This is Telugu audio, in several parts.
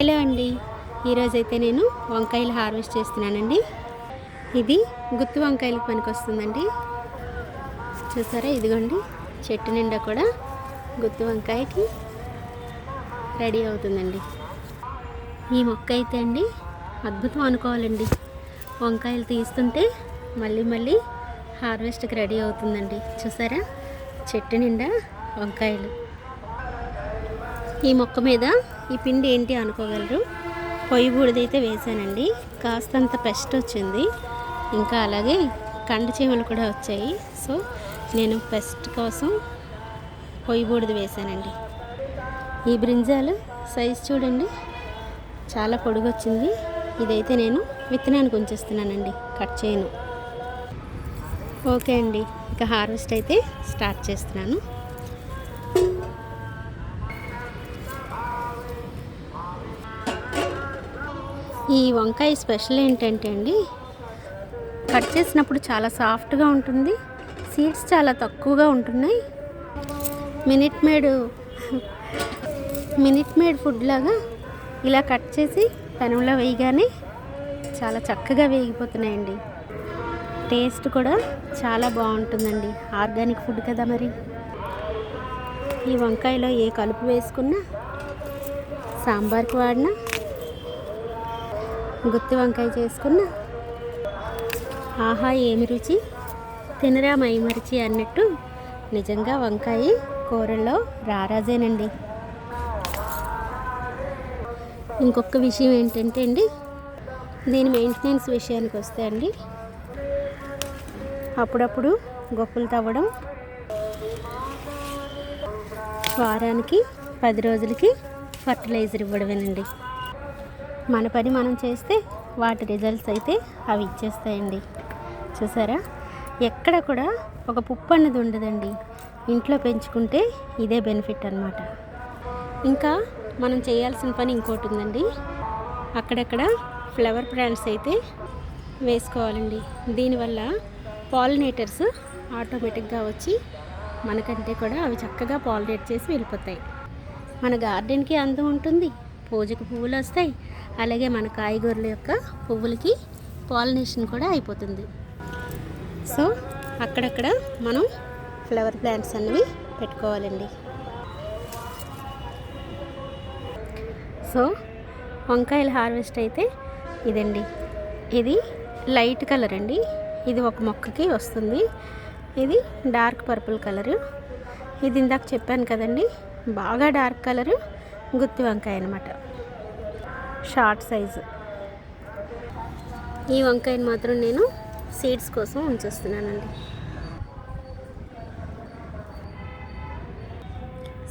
హలో అండి, ఈరోజైతే నేను వంకాయలు హార్వెస్ట్ చేస్తున్నానండి. ఇది గుత్తి వంకాయలకు పనికొస్తుందండి. చూసారా, ఇదిగోండి చెట్టు నిండా కూడా గుత్తి వంకాయకి రెడీ అవుతుందండి. ఈ మొక్క అయితే అండి అద్భుతం అనుకోవాలండి. వంకాయలు తీస్తుంటే మళ్ళీ మళ్ళీ హార్వెస్ట్కి రెడీ అవుతుందండి. చూసారా, చెట్టు నిండా వంకాయలు. ఈ మొక్క మీద ఈ పిండి ఏంటి అనుకోగలరు, పొయ్యి బూడిదైతే వేసానండి. కాస్తంత పెస్ట్ వచ్చింది, ఇంకా అలాగే కండ చీమలు కూడా వచ్చాయి. సో నేను పెస్ట్ కోసం పొయ్యి బూడిద వేసానండి. ఈ బ్రింజాలు సైజు చూడండి, చాలా పొడుగు వచ్చింది. ఇదైతే నేను విత్తనానికి ఉంచేస్తున్నానండి, కట్ చేయను. ఓకే అండి, ఇక హార్వెస్ట్ అయితే స్టార్ట్ చేస్తున్నాను. ఈ వంకాయ స్పెషల్ ఏంటంటే అండి, కట్ చేసినప్పుడు చాలా సాఫ్ట్గా ఉంటుంది. సీడ్స్ చాలా తక్కువగా ఉంటున్నాయి. మినిట్ మేడ్ ఫుడ్ లాగా ఇలా కట్ చేసి పెనంలో వేయగానే చాలా చక్కగా వేగిపోతున్నాయండి. టేస్ట్ కూడా చాలా బాగుంటుందండి. ఆర్గానిక్ ఫుడ్ కదా మరి. ఈ వంకాయలో ఏ కలుపు వేసుకున్నా, సాంబార్కి వాడినా, గుత్తి వంకాయ చేసుకున్న ఆహా ఏమి రుచి, తినరా మైమరిచి అన్నట్టు నిజంగా వంకాయ కూరల్లో రారాజేనండి. ఇంకొక విషయం ఏంటంటే అండి, దీని మెయింటెనెన్స్ విషయానికి వస్తే అండి, అప్పుడప్పుడు గొప్పలు తవ్వడం, వారానికి 10 రోజులకి ఫర్టిలైజర్ ఇవ్వడమేనండి. మన పని మనం చేస్తే వాటి రిజల్ట్స్ అయితే అవి ఇచ్చేస్తాయండి. చూసారా, ఎక్కడ కూడా ఒక పుప్పు అన్నది ఉండదండి. ఇంట్లో పెంచుకుంటే ఇదే బెనిఫిట్ అన్నమాట. ఇంకా మనం చేయాల్సిన పని ఇంకోటి ఉందండి. అక్కడక్కడ ఫ్లవర్ ప్లాంట్స్ అయితే వేసుకోవాలండి. దీనివల్ల పాలినేటర్స్ ఆటోమేటిక్గా వచ్చి మనకంటే కూడా అవి చక్కగా పాలినేట్ చేసి వెళ్ళిపోతాయి. మన గార్డెన్కి అందం ఉంటుంది, పూజకు పువ్వులు వస్తాయి, అలాగే మన కాయగూరల యొక్క పువ్వులకి పాలినేషన్ కూడా అయిపోతుంది. సో అక్కడక్కడ మనం ఫ్లవర్ ప్లాంట్స్ అన్నవి పెట్టుకోవాలండి. సో వంకాయల హార్వెస్ట్ అయితే ఇదండి. ఇది లైట్ కలర్ అండి. ఇది ఒక మొక్కకి వస్తుంది. ఇది డార్క్ పర్పుల్ కలరు. ఇది ఇందాక చెప్పాను కదండి, బాగా డార్క్ కలరు గుత్తి వంకాయ అన్నమాట, షార్ట్ సైజు. ఈ వంకాయని మాత్రం నేను సీడ్స్ కోసం ఉంచేస్తున్నానండి.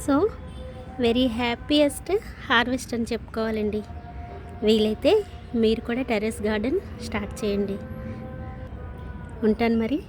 సో వెరీ హ్యాపీయెస్ట్ హార్వెస్ట్ అని చెప్పుకోవాలండి. వీలైతే మీరు కూడా టెర్రస్ గార్డెన్ స్టార్ట్ చేయండి. ఉంటాను మరి.